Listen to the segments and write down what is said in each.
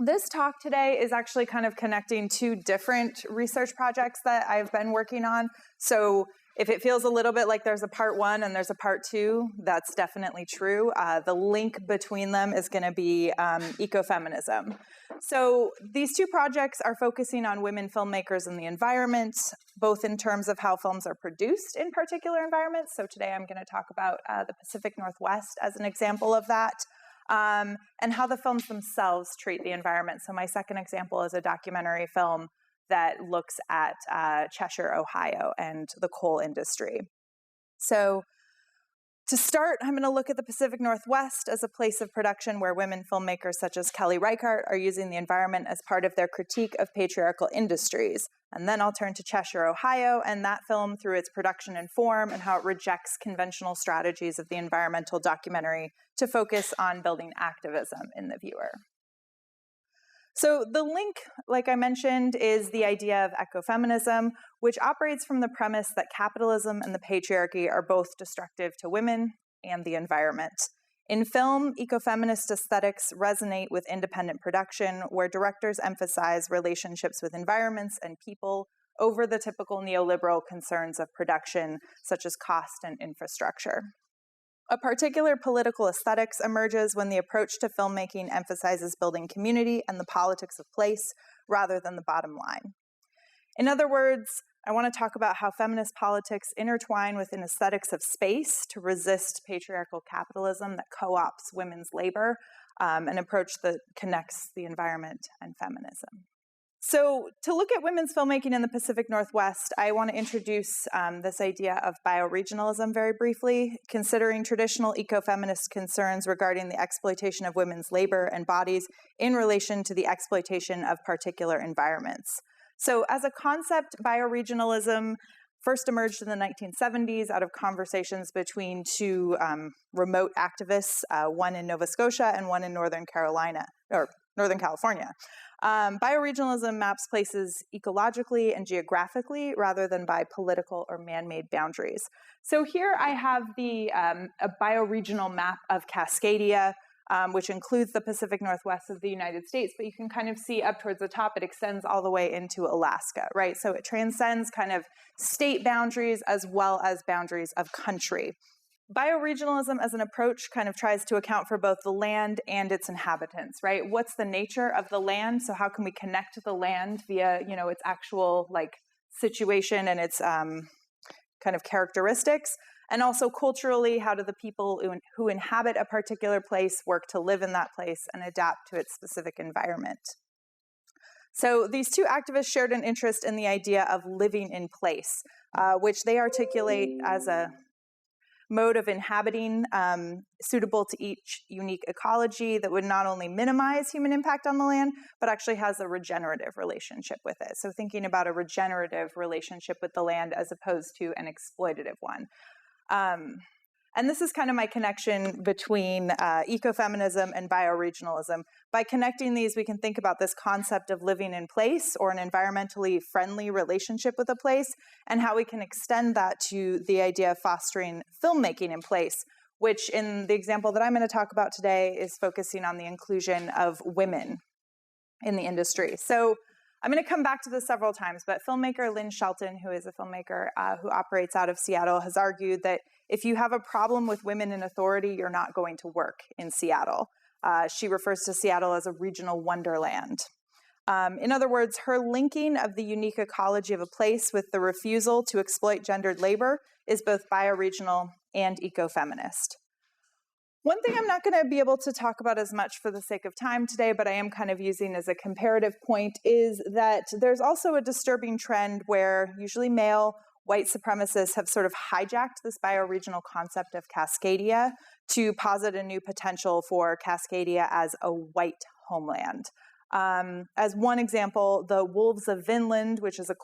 This talk today is actually kind of connecting two different research projects that I've been working on. So if it feels a little bit like there's a part one and there's a part two, that's definitely true. The link between them is going to be ecofeminism. So these two projects are focusing on women filmmakers and the environment, both in terms of how films are produced in particular environments. So today I'm going to talk about the Pacific Northwest as an example of that. And how the films themselves treat the environment. So my second example is a documentary film that looks at Cheshire, Ohio, and the coal industry. So to start, I'm going to look at the Pacific Northwest as a place of production where women filmmakers such as Kelly Reichardt are using the environment as part of their critique of patriarchal industries. And then I'll turn to Cheshire, Ohio, and that film through its production and form and how it rejects conventional strategies of the environmental documentary to focus on building activism in the viewer. So the link, like I mentioned, is the idea of ecofeminism, which operates from the premise that capitalism and the patriarchy are both destructive to women and the environment. In film, ecofeminist aesthetics resonate with independent production, where directors emphasize relationships with environments and people over the typical neoliberal concerns of production, such as cost and infrastructure. A particular political aesthetics emerges when the approach to filmmaking emphasizes building community and the politics of place rather than the bottom line. In other words, I want to talk about how feminist politics intertwine with an aesthetics of space to resist patriarchal capitalism that co-opts women's labor, an approach that connects the environment and feminism. So to look at women's filmmaking in the Pacific Northwest, I want to introduce this idea of bioregionalism very briefly, considering traditional ecofeminist concerns regarding the exploitation of women's labor and bodies in relation to the exploitation of particular environments. So as a concept, bioregionalism first emerged in the 1970s out of conversations between two remote activists, one in Nova Scotia and one in Northern California. Bioregionalism maps places ecologically and geographically rather than by political or man-made boundaries. So here I have a bioregional map of Cascadia, which includes the Pacific Northwest of the United States, but you can kind of see up towards the top, it extends all the way into Alaska, right? So it transcends kind of state boundaries as well as boundaries of country. Bioregionalism as an approach kind of tries to account for both the land and its inhabitants, right? What's the nature of the land? So how can we connect the land via, its actual situation and its kind of characteristics? And also culturally, how do the people who inhabit a particular place work to live in that place and adapt to its specific environment? So these two activists shared an interest in the idea of living in place, which they articulate as a mode of inhabiting suitable to each unique ecology that would not only minimize human impact on the land, but actually has a regenerative relationship with it. So thinking about a regenerative relationship with the land as opposed to an exploitative one. And this is kind of my connection between ecofeminism and bioregionalism. By connecting these, we can think about this concept of living in place or an environmentally friendly relationship with a place, and how we can extend that to the idea of fostering filmmaking in place, which in the example that I'm going to talk about today is focusing on the inclusion of women in the industry. So I'm going to come back to this several times, but filmmaker Lynn Shelton, who is a filmmaker who operates out of Seattle, has argued that if you have a problem with women in authority, you're not going to work in Seattle. She refers to Seattle as a regional wonderland. In other words, her linking of the unique ecology of a place with the refusal to exploit gendered labor is both bioregional and ecofeminist. One thing I'm not going to be able to talk about as much for the sake of time today, but I am kind of using as a comparative point, is that there's also a disturbing trend where usually male white supremacists have sort of hijacked this bioregional concept of Cascadia to posit a new potential for Cascadia as a white homeland. As one example, the Wolves of Vinland, which is a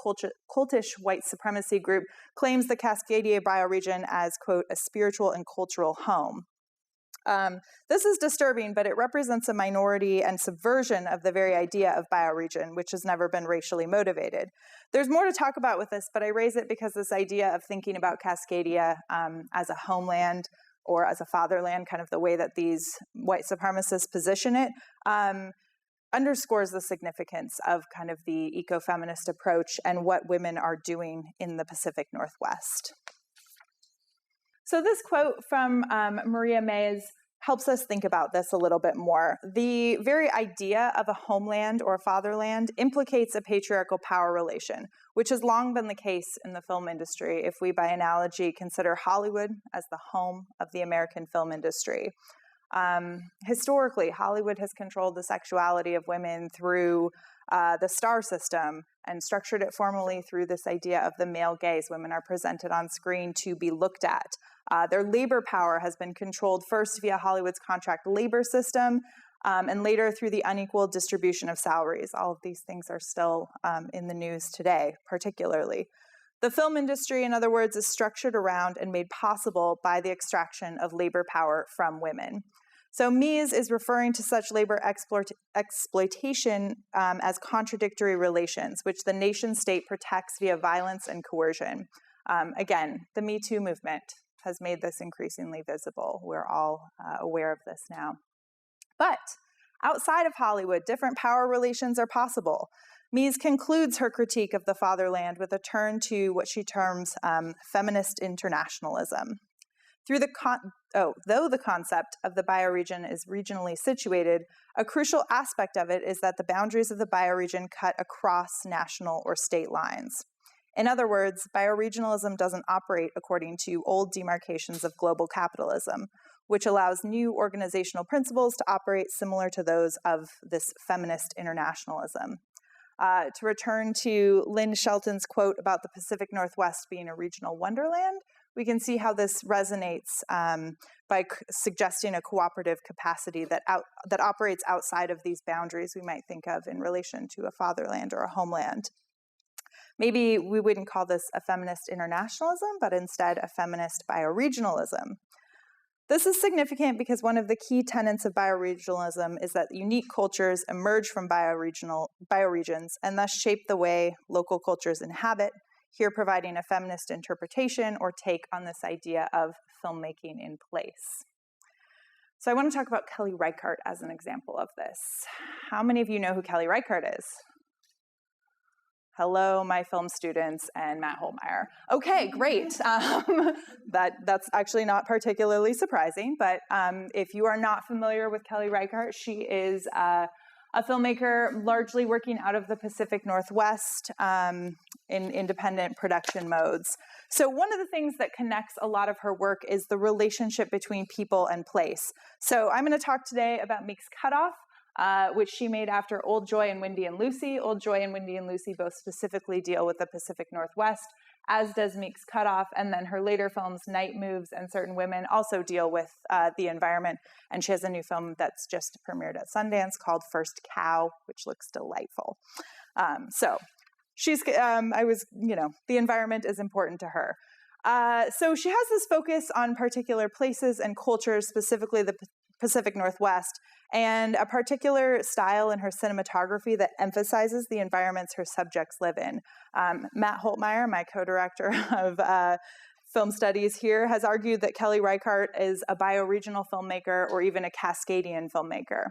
cultish white supremacy group, claims the Cascadia bioregion as, quote, a spiritual and cultural home. This is disturbing, but it represents a minority and subversion of the very idea of bioregion, which has never been racially motivated. There's more to talk about with this, but I raise it because this idea of thinking about Cascadia as a homeland or as a fatherland, kind of the way that these white supremacists position it, underscores the significance of kind of the ecofeminist approach and what women are doing in the Pacific Northwest. So this quote from Maria Mays helps us think about this a little bit more. The very idea of a homeland or fatherland implicates a patriarchal power relation, which has long been the case in the film industry, if we, by analogy, consider Hollywood as the home of the American film industry. Historically, Hollywood has controlled the sexuality of women through the star system and structured it formally through this idea of the male gaze. Women are presented on screen to be looked at. Their labor power has been controlled first via Hollywood's contract labor system and later through the unequal distribution of salaries. All of these things are still in the news today, particularly. The film industry, in other words, is structured around and made possible by the extraction of labor power from women. So Mies is referring to such labor exploitation as contradictory relations, which the nation-state protects via violence and coercion. Again, the Me Too movement has made this increasingly visible. We're all aware of this now. But outside of Hollywood, different power relations are possible. Mies concludes her critique of the fatherland with a turn to what she terms Feminist Internationalism. Though the concept of the bioregion is regionally situated, a crucial aspect of it is that the boundaries of the bioregion cut across national or state lines. In other words, bioregionalism doesn't operate according to old demarcations of global capitalism, which allows new organizational principles to operate similar to those of this feminist internationalism. To return to Lynn Shelton's quote about the Pacific Northwest being a regional wonderland, we can see how this resonates by suggesting a cooperative capacity that operates outside of these boundaries we might think of in relation to a fatherland or a homeland. Maybe we wouldn't call this a feminist internationalism, but instead a feminist bioregionalism. This is significant because one of the key tenets of bioregionalism is that unique cultures emerge from bioregions and thus shape the way local cultures inhabit, here providing a feminist interpretation or take on this idea of filmmaking in place. So I want to talk about Kelly Reichardt as an example of this. How many of you know who Kelly Reichardt is? Hello, my film students and Matt Holtmeyer. Okay, great. That's actually not particularly surprising, but if you are not familiar with Kelly Reichardt, she is a filmmaker largely working out of the Pacific Northwest in independent production modes. So one of the things that connects a lot of her work is the relationship between people and place. So I'm going to talk today about Meek's Cutoff, which she made after Old Joy and Windy and Lucy. Old Joy and Windy and Lucy both specifically deal with the Pacific Northwest, as does Meek's Cutoff, and then her later films, Night Moves and Certain Women, also deal with the environment, and she has a new film that's just premiered at Sundance called First Cow, which looks delightful. So she's, the environment is important to her. So she has this focus on particular places and cultures, specifically the Pacific Northwest, and a particular style in her cinematography that emphasizes the environments her subjects live in. Matt Holtmeyer, my co-director of film studies here, has argued that Kelly Reichardt is a bioregional filmmaker or even a Cascadian filmmaker.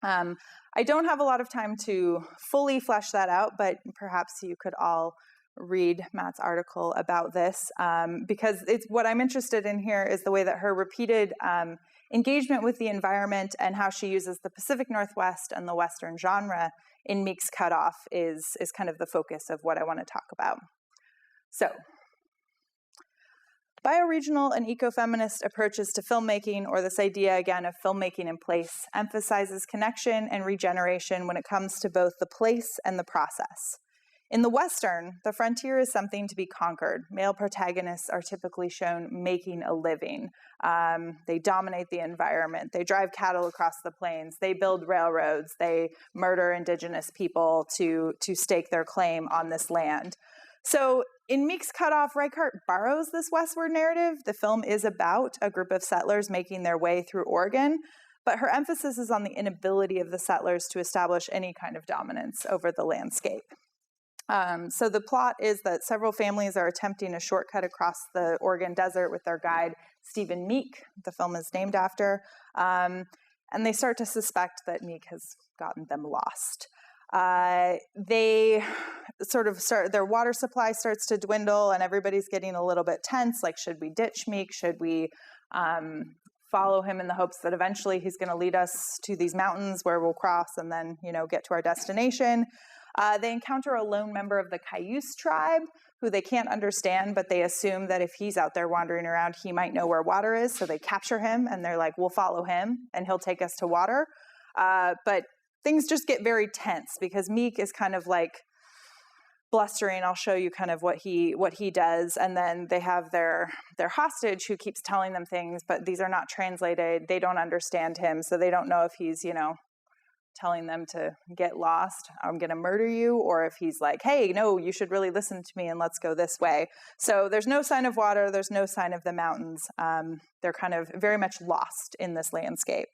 I don't have a lot of time to fully flesh that out, but perhaps you could all read Matt's article about this, because what I'm interested in here is the way that her repeated engagement with the environment and how she uses the Pacific Northwest and the Western genre in Meek's Cutoff is kind of the focus of what I want to talk about. So, bioregional and ecofeminist approaches to filmmaking, or this idea again of filmmaking in place, emphasizes connection and regeneration when it comes to both the place and the process. In the Western, the frontier is something to be conquered. Male protagonists are typically shown making a living. They dominate the environment. They drive cattle across the plains. They build railroads. They murder indigenous people to stake their claim on this land. So in Meek's Cutoff, Reichardt borrows this westward narrative. The film is about a group of settlers making their way through Oregon, but her emphasis is on the inability of the settlers to establish any kind of dominance over the landscape. So the plot is that several families are attempting a shortcut across the Oregon desert with their guide, Stephen Meek, the film is named after, and they start to suspect that Meek has gotten them lost. They sort of their water supply starts to dwindle, and everybody's getting a little bit tense, like, should we ditch Meek? Should we follow him in the hopes that eventually he's going to lead us to these mountains where we'll cross and then, get to our destination? They encounter a lone member of the Cayuse tribe who they can't understand, but they assume that if he's out there wandering around, he might know where water is. So they capture him and they're like, we'll follow him and he'll take us to water. But things just get very tense because Meek is kind of like blustering. I'll show you kind of what he does. And then they have their hostage who keeps telling them things, but these are not translated. They don't understand him. So they don't know if he's, telling them to get lost, I'm going to murder you, or if he's like, hey, no, you should really listen to me and let's go this way. So there's no sign of water. There's no sign of the mountains. They're kind of very much lost in this landscape.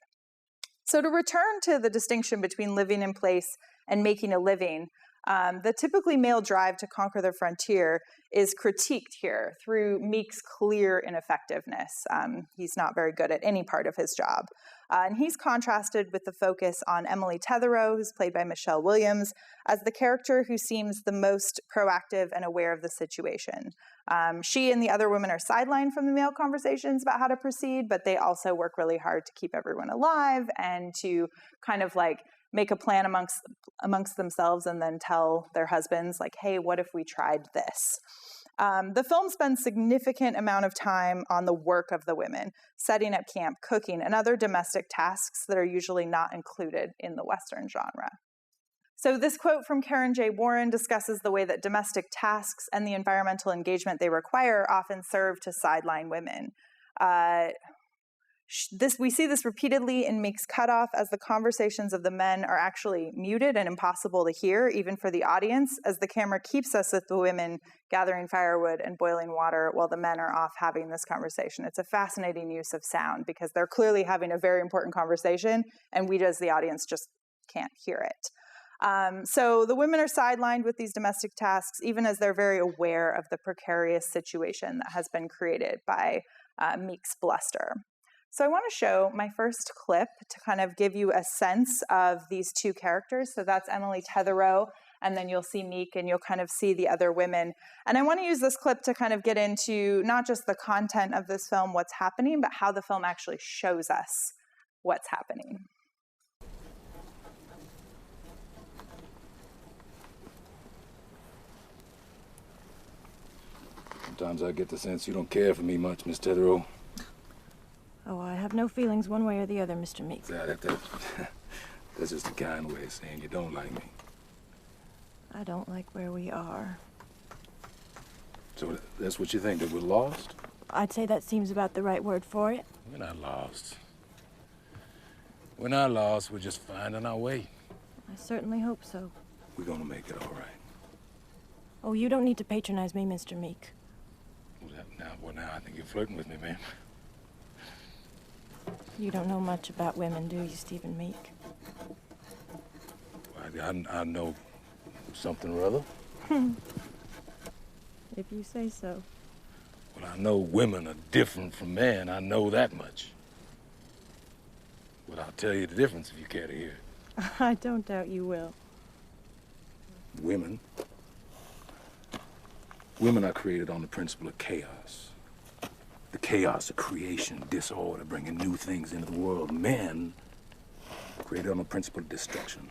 So to return to the distinction between living in place and making a living, the typically male drive to conquer the frontier is critiqued here through Meek's clear ineffectiveness. He's not very good at any part of his job. And he's contrasted with the focus on Emily Tetherow, who's played by Michelle Williams, as the character who seems the most proactive and aware of the situation. She and the other women are sidelined from the male conversations about how to proceed, but they also work really hard to keep everyone alive and to kind of like make a plan amongst themselves and then tell their husbands, like, hey, what if we tried this? The film spends significant amount of time on the work of the women, setting up camp, cooking, and other domestic tasks that are usually not included in the Western genre. So this quote from Karen J. Warren discusses the way that domestic tasks and the environmental engagement they require often serve to sideline women. We see this repeatedly in Meek's Cutoff, as the conversations of the men are actually muted and impossible to hear, even for the audience, as the camera keeps us with the women gathering firewood and boiling water while the men are off having this conversation. It's a fascinating use of sound because they're clearly having a very important conversation, and we as the audience just can't hear it. So the women are sidelined with these domestic tasks, even as they're very aware of the precarious situation that has been created by Meek's bluster. So I want to show my first clip to kind of give you a sense of these two characters. So that's Emily Tetherow, and then you'll see Meek, and you'll kind of see the other women. And I want to use this clip to kind of get into not just the content of this film, what's happening, but how the film actually shows us what's happening. Sometimes I get the sense you don't care for me much, Miss Tetherow. Oh, I have no feelings one way or the other, Mr. Meek. That's just a kind way of saying you don't like me. I don't like where we are. So that's what you think, that we're lost? I'd say that seems about the right word for it. We're not lost. We're not lost, we're just finding our way. I certainly hope so. We're gonna make it all right. Oh, you don't need to patronize me, Mr. Meek. Well, now I think you're flirting with me, ma'am. You don't know much about women, do you, Stephen Meek? I know something or other. If you say so. Well, I know women are different from men. I know that much. Well, I'll tell you the difference if you care to hear it. I don't doubt you will. Women are created on the principle of chaos. The chaos of creation, disorder, bringing new things into the world. Men created on the principle of destruction.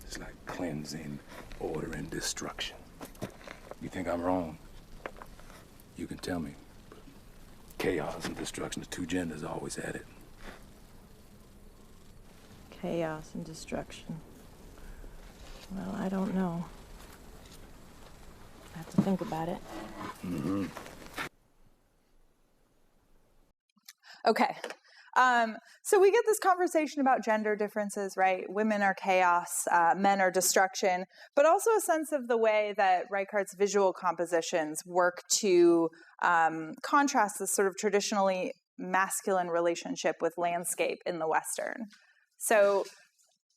It's like cleansing, order, and destruction. You think I'm wrong? You can tell me. But chaos and destruction, the two genders always had it. Chaos and destruction. Well, I don't know. I have to think about it. Mm-hmm. Okay. So we get this conversation about gender differences, right? Women are chaos, men are destruction, but also a sense of the way that Reichardt's visual compositions work to contrast this sort of traditionally masculine relationship with landscape in the Western. So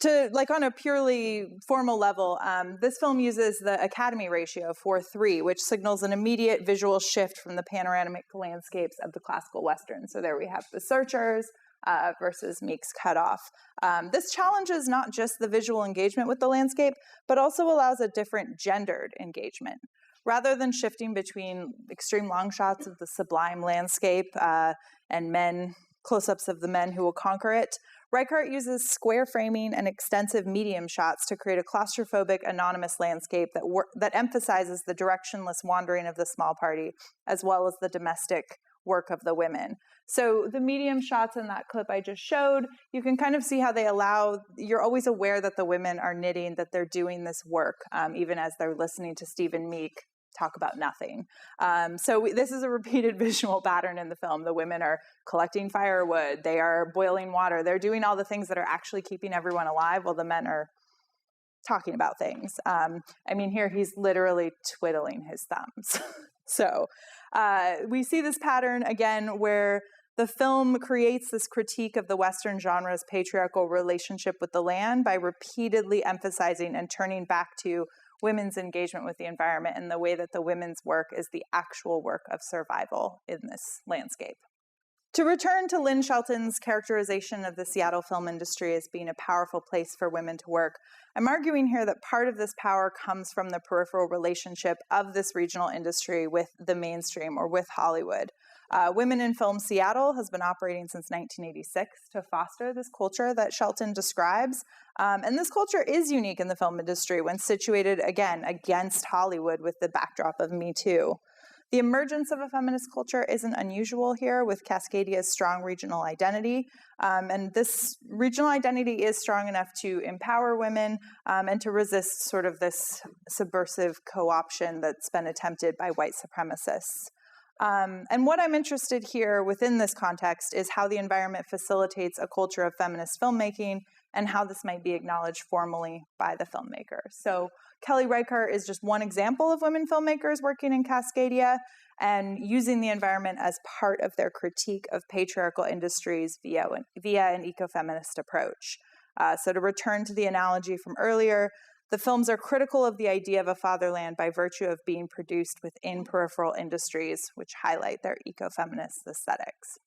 on a purely formal level, this film uses the Academy ratio 4:3, which signals an immediate visual shift from the panoramic landscapes of the classical Western. So there we have the searchers, versus Meek's cutoff. This challenges not just the visual engagement with the landscape, but also allows a different gendered engagement. Rather than shifting between extreme long shots of the sublime landscape and men, close-ups of the men who will conquer it, Reichardt uses square framing and extensive medium shots to create a claustrophobic, anonymous landscape that emphasizes the directionless wandering of the small party, as well as the domestic work of the women. So the medium shots in that clip I just showed, you can kind of see how they allow, you're always aware that the women are knitting, that they're doing this work, even as they're listening to Steve and Meek talk about nothing. This is a repeated visual pattern in the film. The women are collecting firewood, they are boiling water, they're doing all the things that are actually keeping everyone alive while the men are talking about things. Here he's literally twiddling his thumbs. We see this pattern again where the film creates this critique of the Western genre's patriarchal relationship with the land by repeatedly emphasizing and turning back to women's engagement with the environment and the way that the women's work is the actual work of survival in this landscape. To return to Lynn Shelton's characterization of the Seattle film industry as being a powerful place for women to work, I'm arguing here that part of this power comes from the peripheral relationship of this regional industry with the mainstream or with Hollywood. Women in Film Seattle has been operating since 1986 to foster this culture that Shelton describes. And this culture is unique in the film industry when situated, again, against Hollywood with the backdrop of Me Too. The emergence of a feminist culture isn't unusual here with Cascadia's strong regional identity. And this regional identity is strong enough to empower women and to resist sort of this subversive co-option that's been attempted by white supremacists. And what I'm interested here within this context is how the environment facilitates a culture of feminist filmmaking and how this might be acknowledged formally by the filmmaker. So Kelly Reichardt is just one example of women filmmakers working in Cascadia and using the environment as part of their critique of patriarchal industries via an ecofeminist approach. So to return to the analogy from earlier, the films are critical of the idea of a fatherland by virtue of being produced within peripheral industries, which highlight their ecofeminist aesthetics.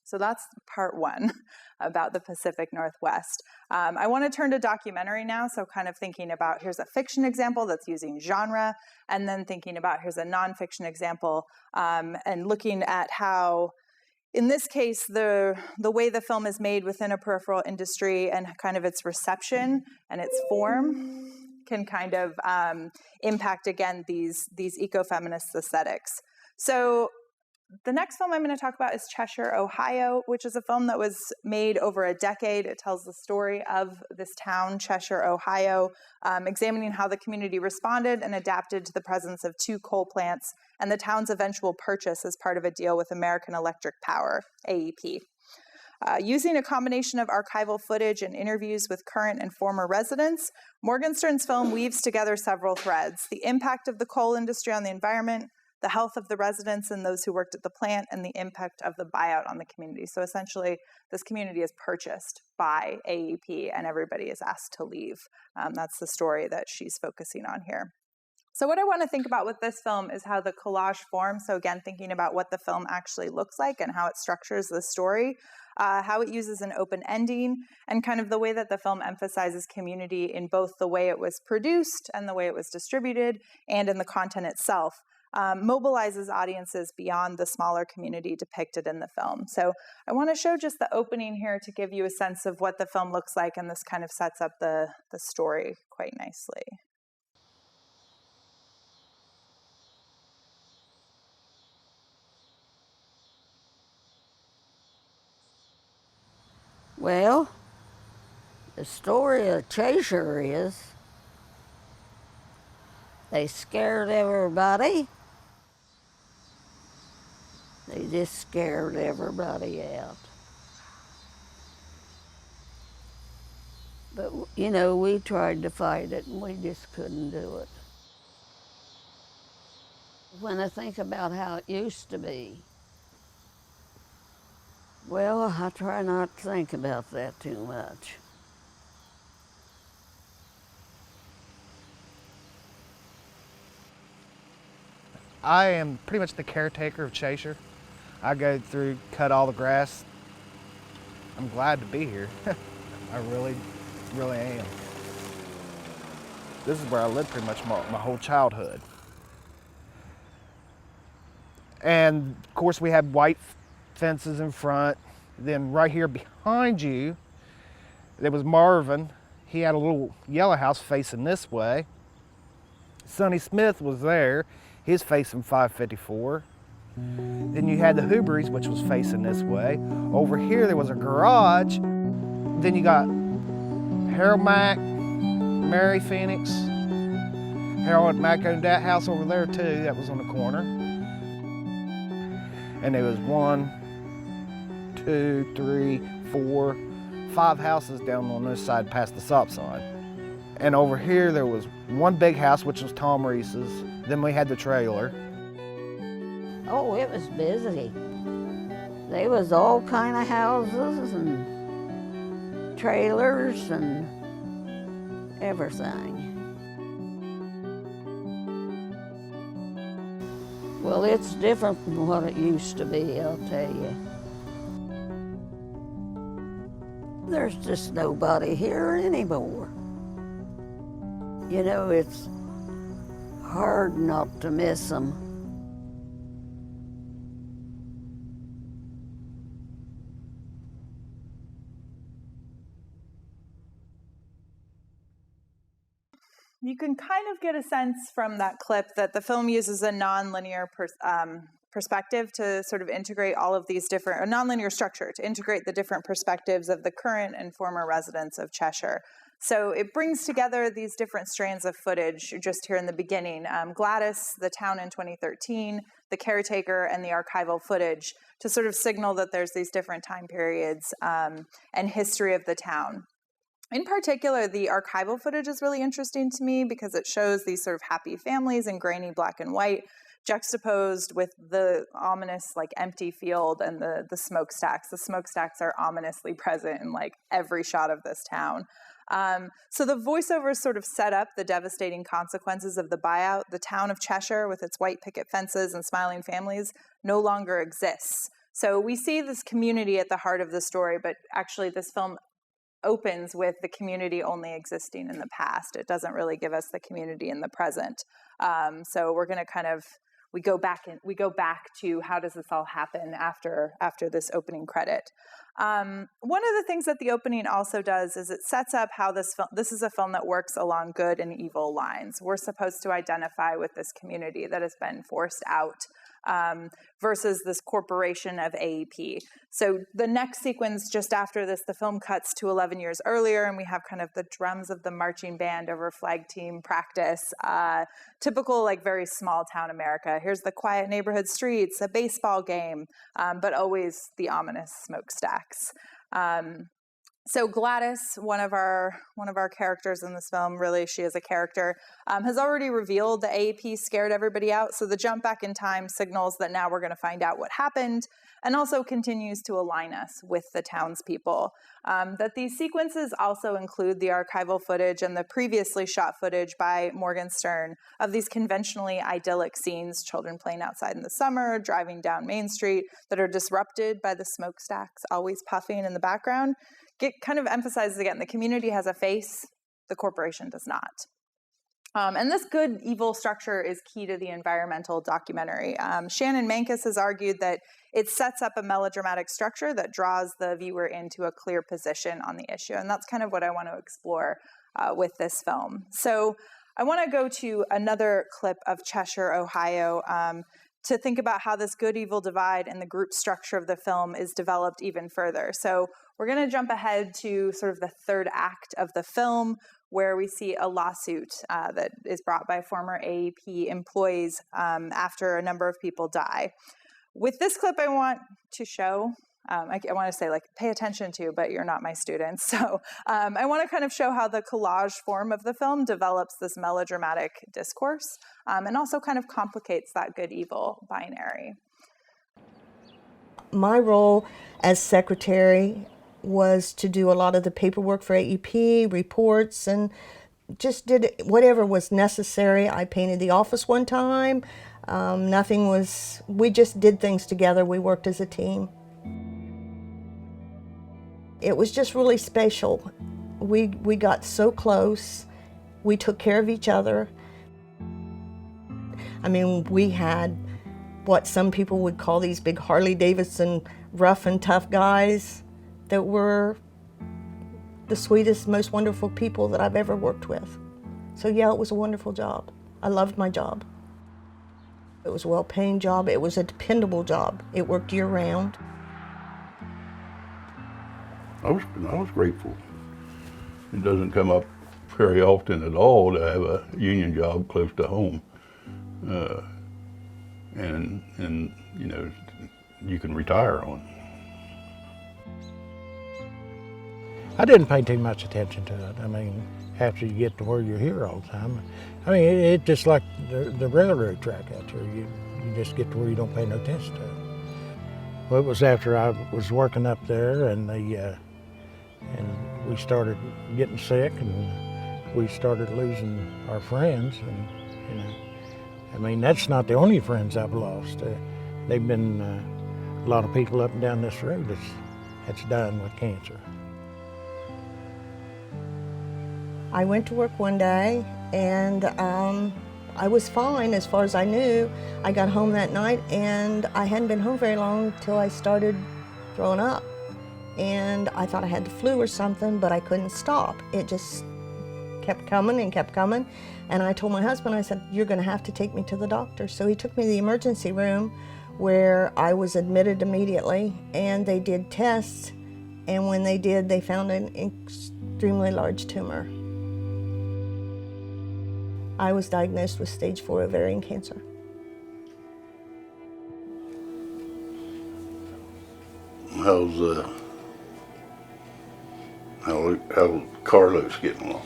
So that's part one about the Pacific Northwest. I want to turn to documentary now, so kind of thinking about here's a fiction example that's using genre, and then thinking about here's a nonfiction example, and looking at how, in this case, the way the film is made within a peripheral industry and kind of its reception and its form can kind of impact, again, these ecofeminist aesthetics. So the next film I'm going to talk about is Cheshire, Ohio, which is a film that was made over a decade. It tells the story of this town, Cheshire, Ohio, examining how the community responded and adapted to the presence of 2 coal plants and the town's eventual purchase as part of a deal with American Electric Power, AEP. Using a combination of archival footage and interviews with current and former residents, Morgenstern's film weaves together several threads: the impact of the coal industry on the environment, the health of the residents and those who worked at the plant, and the impact of the buyout on the community. So essentially, this community is purchased by AEP and everybody is asked to leave. That's the story that she's focusing on here. So what I want to think about with this film is how the collage forms. So again, thinking about what the film actually looks like and how it structures the story, how it uses an open ending, and kind of the way that the film emphasizes community in both the way it was produced and the way it was distributed and in the content itself. Mobilizes audiences beyond the smaller community depicted in the film. So I want to show just the opening here to give you a sense of what the film looks like, and this kind of sets up the story quite nicely. Well, the story of Cheshire is they scared everybody. They just scared everybody out. But, you know, we tried to fight it and we just couldn't do it. When I think about how it used to be, well, I try not to think about that too much. I am pretty much the caretaker of Cheshire. I go through, cut all the grass, I'm glad to be here. I really, really am. This is where I lived pretty much my whole childhood. And of course we have white fences in front. Then right here behind you, there was Marvin. He had a little yellow house facing this way. Sonny Smith was there. He's facing 554. Then you had the Hoobrys, which was facing this way. Over here there was a garage. Then you got Harold Mack, Mary Phoenix. Harold Mack owned that house over there too, that was on the corner. And there was 1, 2, 3, 4, 5 houses down on this side past the stop sign. And over here there was one big house, which was Tom Reese's. Then we had the trailer. Oh, it was busy. There was all kind of houses and trailers and everything. Well, it's different from what it used to be, I'll tell you. There's just nobody here anymore. You know, it's hard not to miss them. You can kind of get a sense from that clip that the film uses a nonlinear perspective to sort of integrate all of these different, a nonlinear structure to integrate the different perspectives of the current and former residents of Cheshire. So it brings together these different strands of footage just here in the beginning. Gladys, the town in 2013, the caretaker, and the archival footage to sort of signal that there's these different time periods and history of the town. In particular, the archival footage is really interesting to me because it shows these sort of happy families in grainy black and white, juxtaposed with the ominous, like, empty field and the smokestacks. The smokestacks are ominously present in, like, every shot of this town. So the voiceovers sort of set up the devastating consequences of the buyout. The town of Cheshire, with its white picket fences and smiling families, no longer exists. So we see this community at the heart of the story, but actually this film opens with the community only existing in the past. It doesn't really give us the community in the present. So we're going to kind of, we go back to how does this all happen after this opening credit. One of the things that the opening also does is it sets up how this is a film that works along good and evil lines. We're supposed to identify with this community that has been forced out versus this corporation of AEP. So the next sequence just after this, the film cuts to 11 years earlier, and we have kind of the drums of the marching band over flag team practice. Typical, like, very small town America. Here's the quiet neighborhood streets, a baseball game, but always the ominous smokestacks. So Gladys, one of our characters in this film, really she is a character, has already revealed the AEP scared everybody out. So the jump back in time signals that now we're going to find out what happened, and also continues to align us with the townspeople. That these sequences also include the archival footage and the previously shot footage by Morgenstern of these conventionally idyllic scenes, children playing outside in the summer, driving down Main Street, that are disrupted by the smokestacks always puffing in the background. It kind of emphasizes again, the community has a face, the corporation does not. And this good-evil structure is key to the environmental documentary. Shannon Mankus has argued that it sets up a melodramatic structure that draws the viewer into a clear position on the issue. And that's kind of what I want to explore with this film. So I want to go to another clip of Cheshire, Ohio, to think about how this good-evil divide and the group structure of the film is developed even further. So we're going to jump ahead to sort of the third act of the film, where we see a lawsuit that is brought by former AEP employees after a number of people die. With this clip, I want to show, I want to say, like, pay attention to, but you're not my students. So I want to kind of show how the collage form of the film develops this melodramatic discourse and also kind of complicates that good-evil binary. My role as secretary was to do a lot of the paperwork for AEP, reports, and just did whatever was necessary. I painted the office one time. We just did things together. We worked as a team. It was just really special. We got so close. We took care of each other. I mean, we had what some people would call these big Harley Davidson rough and tough guys that were the sweetest, most wonderful people that I've ever worked with. So yeah, it was a wonderful job. I loved my job. It was a well-paying job. It was a dependable job. It worked year-round. I was grateful. It doesn't come up very often at all to have a union job close to home. And you know, you can retire on. I didn't pay too much attention to it. I mean, after you get to where you're here all the time, I mean, it's just like the railroad track out there. You just get to where you don't pay no attention to it. Well, it was after I was working up there, and we started getting sick, and we started losing our friends, and you know, I mean, that's not the only friends I've lost. They've been a lot of people up and down this road that's dying with cancer. I went to work one day, and I was fine as far as I knew. I got home that night, and I hadn't been home very long till I started throwing up. And I thought I had the flu or something, but I couldn't stop. It just kept coming and kept coming. And I told my husband, I said, "You're gonna have to take me to the doctor." So he took me to the emergency room, where I was admitted immediately, and they did tests. And when they did, they found an extremely large tumor. I was diagnosed with stage 4 ovarian cancer. How's Carlos getting along?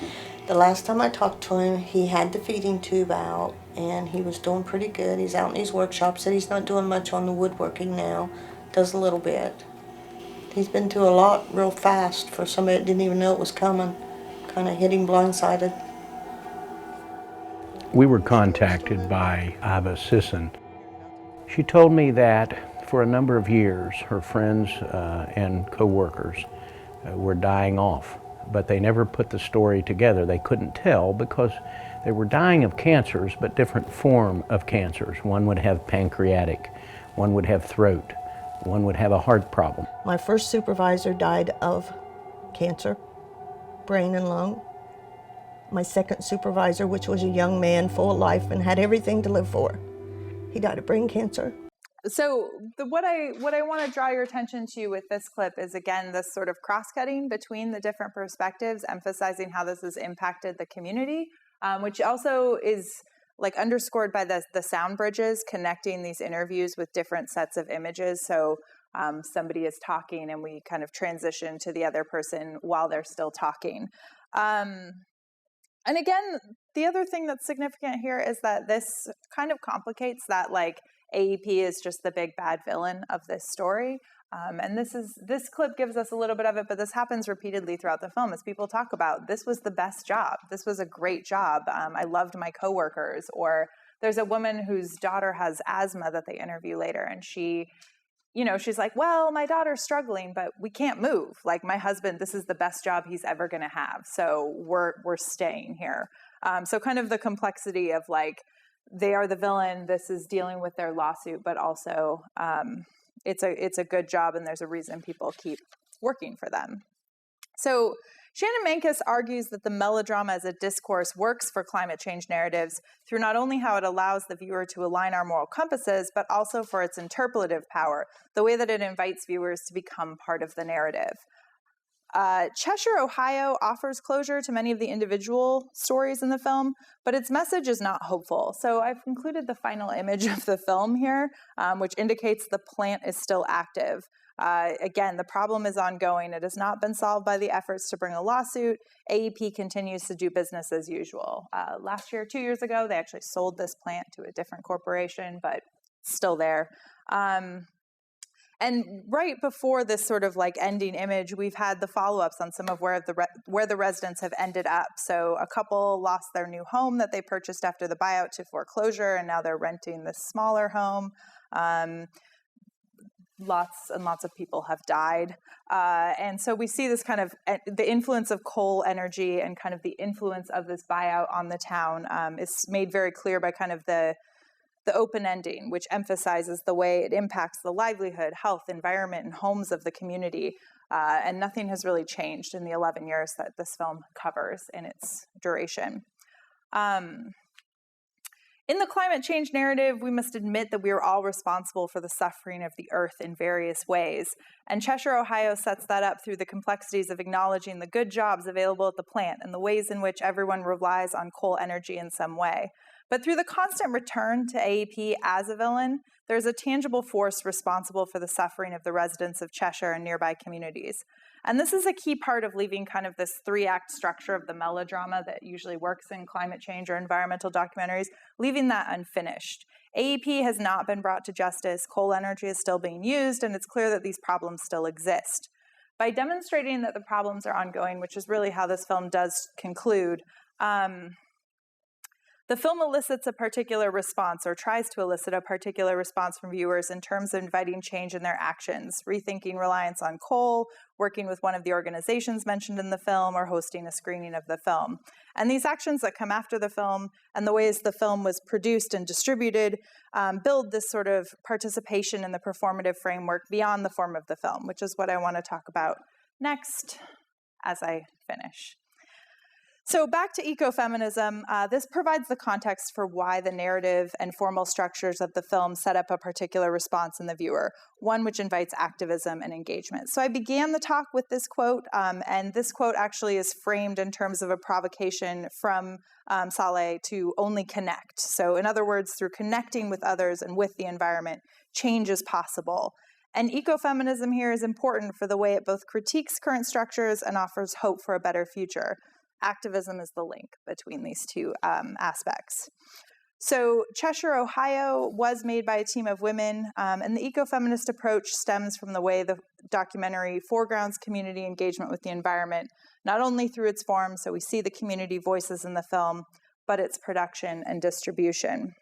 The last time I talked to him, he had the feeding tube out, and he was doing pretty good. He's out in his workshop, said he's not doing much on the woodworking now, does a little bit. He's been through a lot real fast for somebody that didn't even know it was coming, kind of hit him blindsided. We were contacted by Iva Sisson. She told me that for a number of years, her friends and co-workers were dying off, but they never put the story together. They couldn't tell because they were dying of cancers, but different form of cancers. One would have pancreatic, one would have throat, one would have a heart problem. My first supervisor died of cancer, brain and lung. My second supervisor, which was a young man full of life and had everything to live for, he died of brain cancer. So what I want to draw your attention to with this clip is, again, this sort of cross-cutting between the different perspectives, emphasizing how this has impacted the community, which also is like underscored by the sound bridges connecting these interviews with different sets of images. So somebody is talking and we kind of transition to the other person while they're still talking. And again, the other thing that's significant here is that this kind of complicates that, like, AEP is just the big bad villain of this story. And this clip gives us a little bit of it, but this happens repeatedly throughout the film as people talk about, this was the best job. This was a great job. I loved my coworkers. Or there's a woman whose daughter has asthma that they interview later, and she's like, well, my daughter's struggling, but we can't move. Like, my husband, this is the best job he's ever going to have. So we're staying here. So kind of the complexity of, like, they are the villain. This is dealing with their lawsuit, but also it's a good job, and there's a reason people keep working for them. So Shannon Mankus argues that the melodrama as a discourse works for climate change narratives through not only how it allows the viewer to align our moral compasses, but also for its interpolative power, the way that it invites viewers to become part of the narrative. Cheshire, Ohio offers closure to many of the individual stories in the film, but its message is not hopeful. So I've included the final image of the film here, which indicates the plant is still active. Again, the problem is ongoing. It has not been solved by the efforts to bring a lawsuit. AEP continues to do business as usual. Last year, 2 years ago, they actually sold this plant to a different corporation, but it's still there. And right before this sort of like ending image, we've had the follow-ups on some of where the residents have ended up. So a couple lost their new home that they purchased after the buyout to foreclosure, and now they're renting this smaller home. lots and lots of people have died. And so we see this kind of, the influence of coal energy and kind of the influence of this buyout on the town is made very clear by kind of the open ending, which emphasizes the way it impacts the livelihood, health, environment, and homes of the community. And nothing has really changed in the 11 years that this film covers in its duration. In the climate change narrative, we must admit that we are all responsible for the suffering of the earth in various ways. And Cheshire, Ohio sets that up through the complexities of acknowledging the good jobs available at the plant and the ways in which everyone relies on coal energy in some way. But through the constant return to AEP as a villain, there's a tangible force responsible for the suffering of the residents of Cheshire and nearby communities. And this is a key part of leaving kind of this three-act structure of the melodrama that usually works in climate change or environmental documentaries, leaving that unfinished. AEP has not been brought to justice, coal energy is still being used, and it's clear that these problems still exist. By demonstrating that the problems are ongoing, which is really how this film does conclude, the film elicits a particular response, or tries to elicit a particular response from viewers in terms of inviting change in their actions, rethinking reliance on coal, working with one of the organizations mentioned in the film, or hosting a screening of the film. And these actions that come after the film and the ways the film was produced and distributed build this sort of participation in the performative framework beyond the form of the film, which is what I want to talk about next as I finish. So back to ecofeminism, this provides the context for why the narrative and formal structures of the film set up a particular response in the viewer, one which invites activism and engagement. So I began the talk with this quote, and this quote actually is framed in terms of a provocation from Saleh to only connect. So in other words, through connecting with others and with the environment, change is possible. And ecofeminism here is important for the way it both critiques current structures and offers hope for a better future. Activism is the link between these two aspects. So Cheshire, Ohio was made by a team of women, and the ecofeminist approach stems from the way the documentary foregrounds community engagement with the environment, not only through its form, so we see the community voices in the film, but its production and distribution.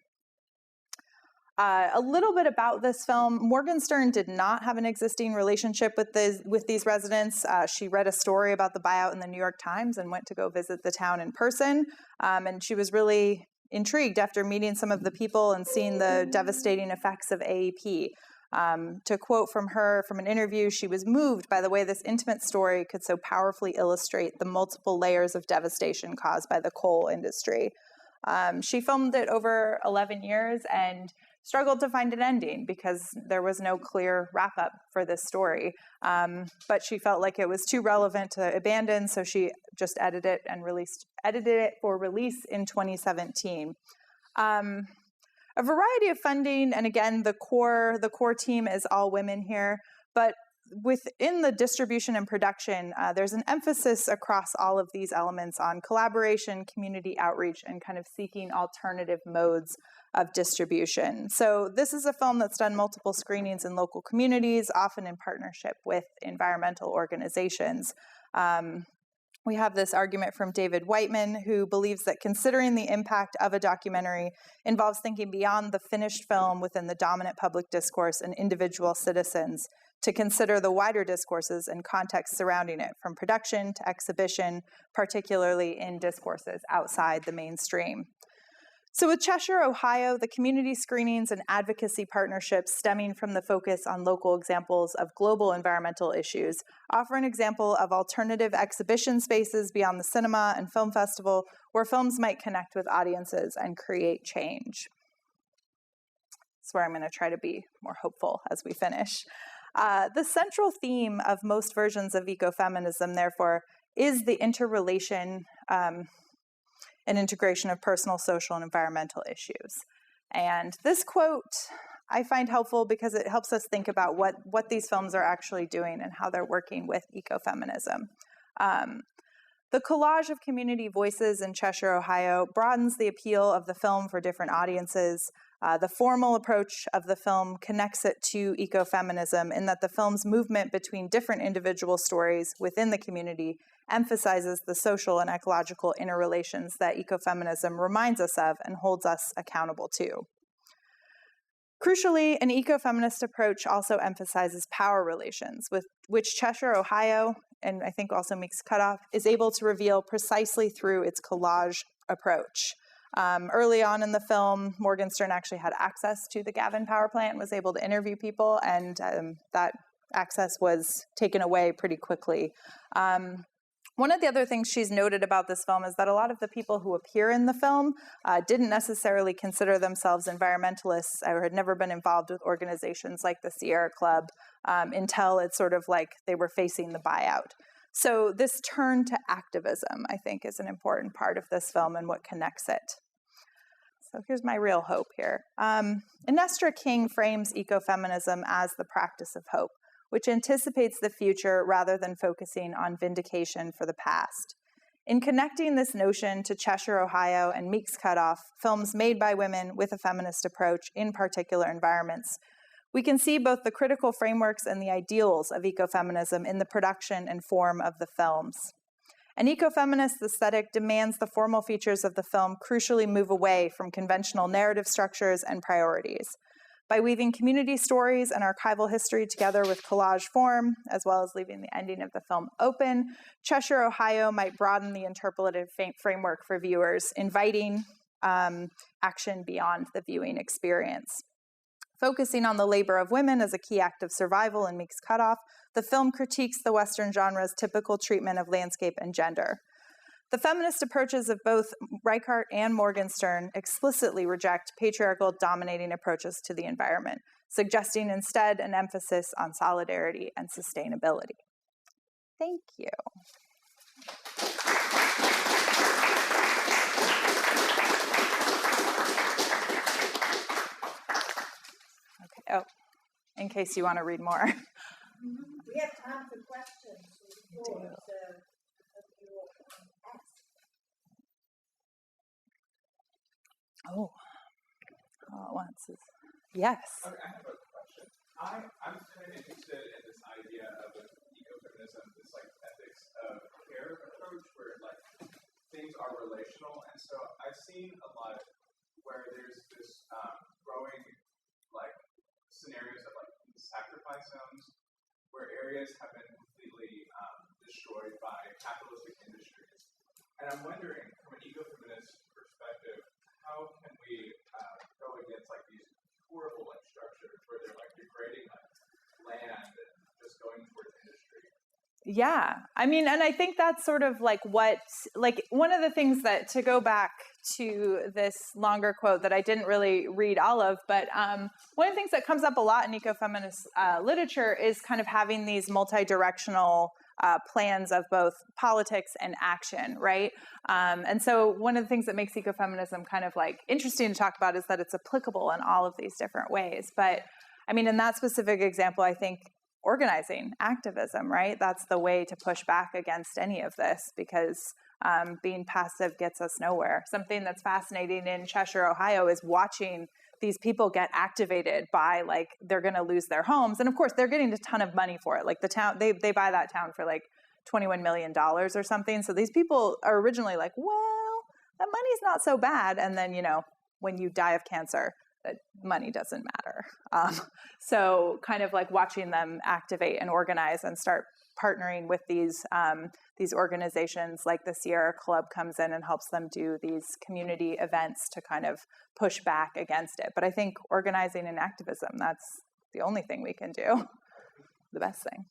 A little bit about this film. Morgenstern did not have an existing relationship with these residents. She read a story about the buyout in the New York Times and went to go visit the town in person. And she was really intrigued after meeting some of the people and seeing the devastating effects of AEP. To quote from her from an interview, she was moved by the way this intimate story could so powerfully illustrate the multiple layers of devastation caused by the coal industry. She filmed it over 11 years and struggled to find an ending because there was no clear wrap-up for this story. But she felt like it was too relevant to abandon, so she just edited it for release in 2017. A variety of funding, and again, the core team is all women here, but within the distribution and production, there's an emphasis across all of these elements on collaboration, community outreach, and kind of seeking alternative modes of distribution. So this is a film that's done multiple screenings in local communities, often in partnership with environmental organizations. We have this argument from David Whiteman, who believes that considering the impact of a documentary involves thinking beyond the finished film within the dominant public discourse and individual citizens to consider the wider discourses and context surrounding it, from production to exhibition, particularly in discourses outside the mainstream. So with Cheshire, Ohio, the community screenings and advocacy partnerships stemming from the focus on local examples of global environmental issues offer an example of alternative exhibition spaces beyond the cinema and film festival where films might connect with audiences and create change. That's where I'm going to try to be more hopeful as we finish. The central theme of most versions of ecofeminism, therefore, is the interrelation and integration of personal, social, and environmental issues. And this quote I find helpful because it helps us think about what these films are actually doing and how they're working with ecofeminism. The collage of community voices in Cheshire, Ohio broadens the appeal of the film for different audiences. The formal approach of the film connects it to ecofeminism in that the film's movement between different individual stories within the community emphasizes the social and ecological interrelations that ecofeminism reminds us of and holds us accountable to. Crucially, an ecofeminist approach also emphasizes power relations, with which Cheshire, Ohio, and I think also Meeks Cutoff, is able to reveal precisely through its collage approach. Early on in the film, Morgenstern actually had access to the Gavin power plant and was able to interview people, and that access was taken away pretty quickly. One of the other things she's noted about this film is that a lot of the people who appear in the film didn't necessarily consider themselves environmentalists or had never been involved with organizations like the Sierra Club until it's sort of like they were facing the buyout. So this turn to activism, I think, is an important part of this film and what connects it. So here's my real hope here. Inestra King frames ecofeminism as the practice of hope, which anticipates the future rather than focusing on vindication for the past. In connecting this notion to Cheshire, Ohio, and Meeks Cutoff, films made by women with a feminist approach in particular environments, we can see both the critical frameworks and the ideals of ecofeminism in the production and form of the films. An ecofeminist aesthetic demands the formal features of the film crucially move away from conventional narrative structures and priorities. By weaving community stories and archival history together with collage form, as well as leaving the ending of the film open, Cheshire, Ohio might broaden the interpretive framework for viewers, inviting action beyond the viewing experience. Focusing on the labor of women as a key act of survival in Meeks Cutoff, the film critiques the Western genre's typical treatment of landscape and gender. The feminist approaches of both Reichardt and Morgenstern explicitly reject patriarchal dominating approaches to the environment, suggesting instead an emphasis on solidarity and sustainability. Thank you. Okay, oh, in case you want to read more. We have time for questions. Oh, all at once. Yes. Okay, I have a question. I'm kind of interested in this idea of ecofeminism, this like ethics of care approach where like things are relational. And so I've seen a lot where there's this growing like scenarios of like sacrifice zones where areas have been completely destroyed by capitalistic industries. And I'm wondering, from an ecofeminist perspective, how can we go against like these horrible like structures where they're like degrading like land and just going towards industry? Yeah, I mean, and I think that's sort of like what, like one of the things that, to go back to this longer quote that I didn't really read all of, but one of the things that comes up a lot in ecofeminist literature is kind of having these multi-directional plans of both politics and action, right? And so one of the things that makes ecofeminism kind of like interesting to talk about is that it's applicable in all of these different ways. But I mean, in that specific example, I think organizing, activism, right? That's the way to push back against any of this, because being passive gets us nowhere. Something that's fascinating in Cheshire, Ohio is watching these people get activated by like they're going to lose their homes. And of course, they're getting a ton of money for it. Like the town, they buy that town for like $21 million or something. So these people are originally like, well, that money's not so bad. And then, you know, when you die of cancer, money doesn't matter. So kind of like watching them activate and organize and start partnering with these organizations like the Sierra Club comes in and helps them do these community events to kind of push back against it. But I think organizing and activism, that's the only thing we can do, the best thing.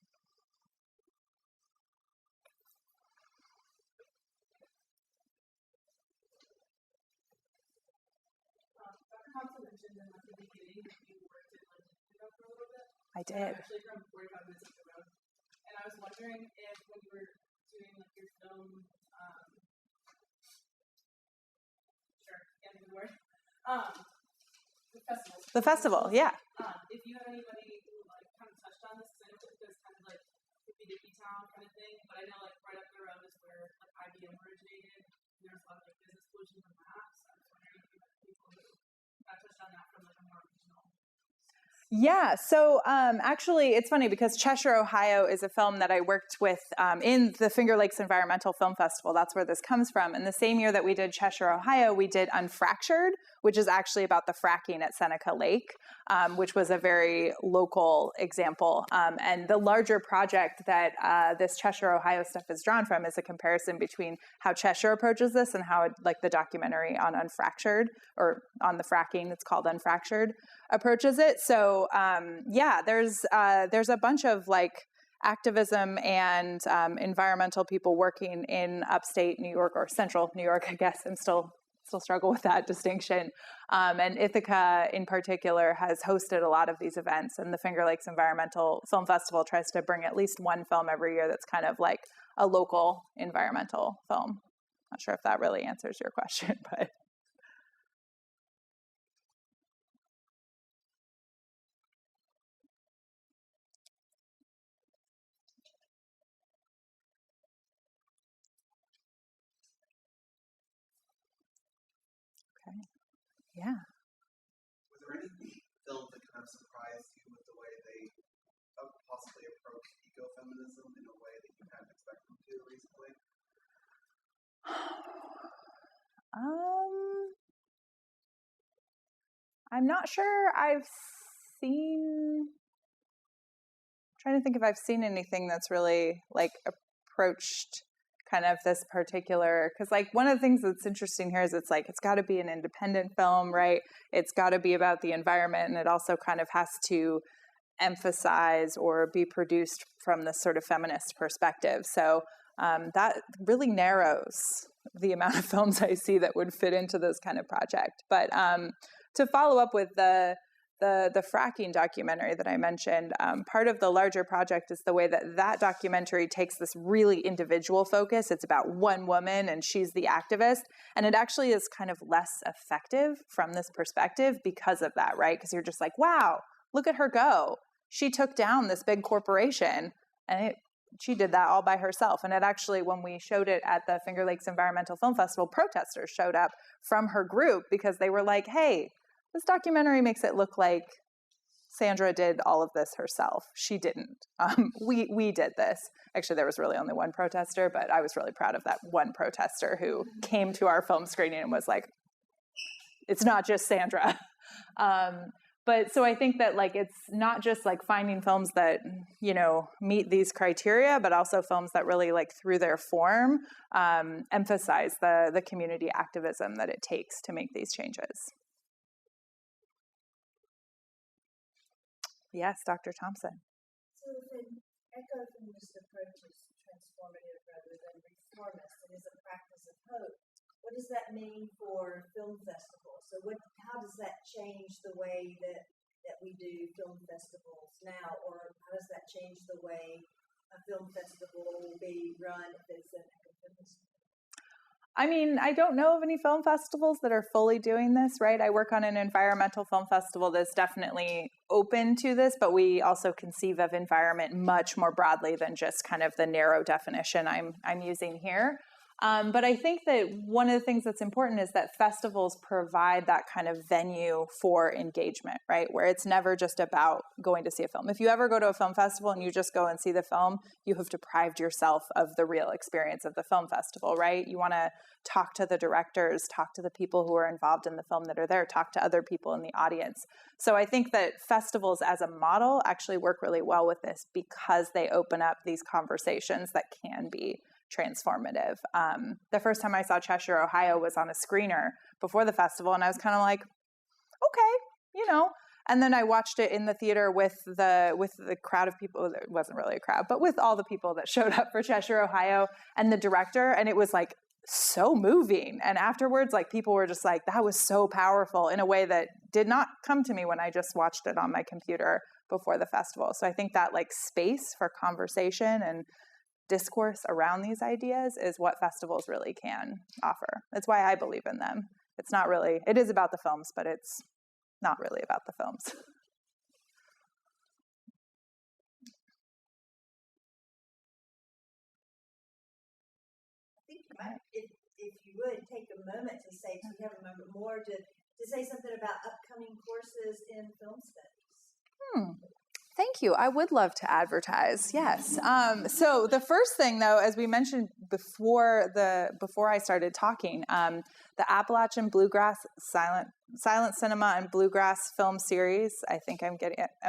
I did. Actually from 45 minutes up the road. And I was wondering if when you were doing like your film, sure, can't think of the word, the festival, yeah. If you had anybody who like kind of touched on this, because I know it was kind of like hippie town kind of thing, but I know like right up the road is where like IBM originated. There's a lot of like business pollution from maps. So I was wondering if you had people who got touched on that from like a more regional. Yeah, so actually it's funny because Cheshire, Ohio is a film that I worked with in the Finger Lakes Environmental Film Festival. That's where this comes from. And the same year that we did Cheshire, Ohio, we did Unfractured, which is actually about the fracking at Seneca Lake, which was a very local example. And the larger project that this Cheshire, Ohio stuff is drawn from is a comparison between how Cheshire approaches this and how, like, the documentary on Unfractured, or on the fracking, it's called Unfractured, approaches it. So yeah, there's a bunch of like activism and environmental people working in upstate New York, or central New York, I guess. I'm still struggle with that distinction. And Ithaca in particular has hosted a lot of these events, and the Finger Lakes Environmental Film Festival tries to bring at least one film every year that's kind of like a local environmental film. Not sure if that really answers your question, but. Yeah. Was there any films that kind of surprised you with the way they possibly approached ecofeminism in a way that you hadn't expected them to recently? I'm not sure I've seen. I'm trying to think if I've seen anything that's really like approached kind of this particular, because like one of the things that's interesting here is it's like it's got to be an independent film, right? It's got to be about the environment, and it also kind of has to emphasize or be produced from this sort of feminist perspective. So that really narrows the amount of films I see that would fit into this kind of project. But to follow up with the fracking documentary that I mentioned, part of the larger project is the way that documentary takes this really individual focus. It's about one woman and she's the activist. And it actually is kind of less effective from this perspective because of that, right? Because you're just like, wow, look at her go. She took down this big corporation, and she did that all by herself. And it actually, when we showed it at the Finger Lakes Environmental Film Festival, protesters showed up from her group because they were like, hey, this documentary makes it look like Sandra did all of this herself. She didn't. We did this. Actually, there was really only one protester, but I was really proud of that one protester who came to our film screening and was like, it's not just Sandra. But so I think that like it's not just like finding films that, you know, meet these criteria, but also films that really like through their form emphasize the community activism that it takes to make these changes. Yes, Dr. Thompson. So if an ecofeminist approach is transformative rather than reformist and is a practice of hope, what does that mean for film festivals? So how does that change the way that we do film festivals now, or how does that change the way a film festival will be run if it's an ecofeminist? I mean, I don't know of any film festivals that are fully doing this, right? I work on an environmental film festival that's definitely open to this, but we also conceive of environment much more broadly than just kind of the narrow definition I'm using here. But I think that one of the things that's important is that festivals provide that kind of venue for engagement, right? Where it's never just about going to see a film. If you ever go to a film festival and you just go and see the film, you have deprived yourself of the real experience of the film festival, right? You want to talk to the directors, talk to the people who are involved in the film that are there, talk to other people in the audience. So I think that festivals as a model actually work really well with this because they open up these conversations that can be transformative. The first time I saw Cheshire, Ohio was on a screener before the festival, and I was kind of like, okay, you know. And then I watched it in the theater with the crowd of people. It wasn't really a crowd, but with all the people that showed up for Cheshire, Ohio, and the director, and it was like so moving. And afterwards, like people were just like, that was so powerful in a way that did not come to me when I just watched it on my computer before the festival. So I think that like space for conversation and discourse around these ideas is what festivals really can offer. That's why I believe in them. It's not really, it is about the films, but it's not really about the films. I think you might, if you would, take a moment to say, do you have a moment more to say something about upcoming courses in film studies? Thank you. I would love to advertise. Yes. So the first thing, though, as we mentioned before I started talking, the Appalachian Bluegrass Silent Cinema and Bluegrass Film Series. I think am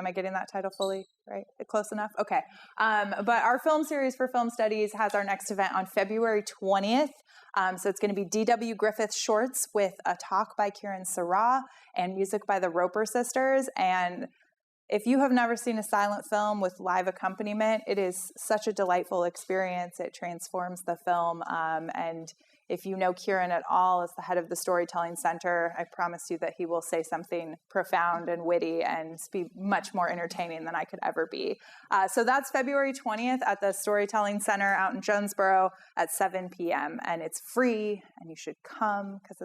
I getting that title fully right? Close enough? Okay. But our film series for film studies has our next event on February 20th. So it's going to be D.W. Griffith shorts with a talk by Kieran Sarah and music by the Roper Sisters. And if you have never seen a silent film with live accompaniment, it is such a delightful experience. It transforms the film. And if you know Kieran at all as the head of the Storytelling Center, I promise you that he will say something profound and witty and be much more entertaining than I could ever be. So that's February 20th at the Storytelling Center out in Jonesboro at 7 p.m. And it's free, and you should come because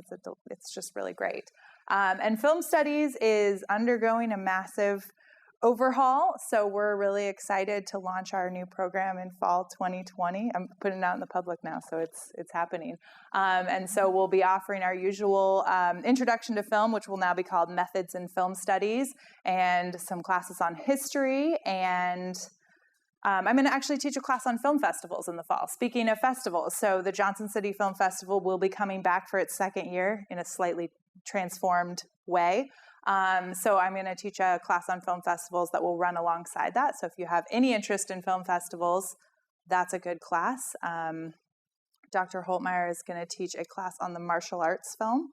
it's just really great. And film studies is undergoing a massive overhaul, so we're really excited to launch our new program in fall 2020. I'm putting it out in the public now, so it's happening. And so we'll be offering our usual introduction to film, which will now be called Methods in Film Studies, and some classes on history, and I'm going to actually teach a class on film festivals in the fall. Speaking of festivals, so the Johnson City Film Festival will be coming back for its second year in a slightly transformed way. So I'm going to teach a class on film festivals that will run alongside that. So if you have any interest in film festivals, that's a good class. Dr. Holtmeyer is going to teach a class on the martial arts film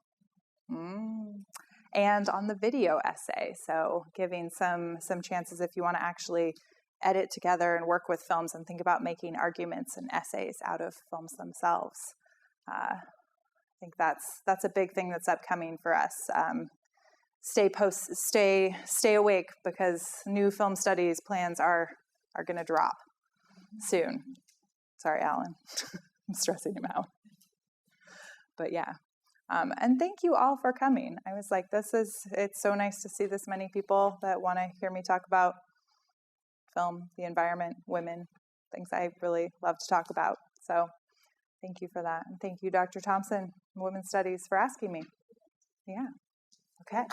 and on the video essay. So giving some chances if you want to actually edit together and work with films and think about making arguments and essays out of films themselves. I think that's a big thing that's upcoming for us. Stay awake because new film studies plans are going to drop soon. Sorry, Alan. I'm stressing him out. But yeah. And thank you all for coming. I was like, it's so nice to see this many people that want to hear me talk about film, the environment, women, things I really love to talk about. So thank you for that. And thank you, Dr. Thompson, Women's Studies, for asking me. Yeah. Okay.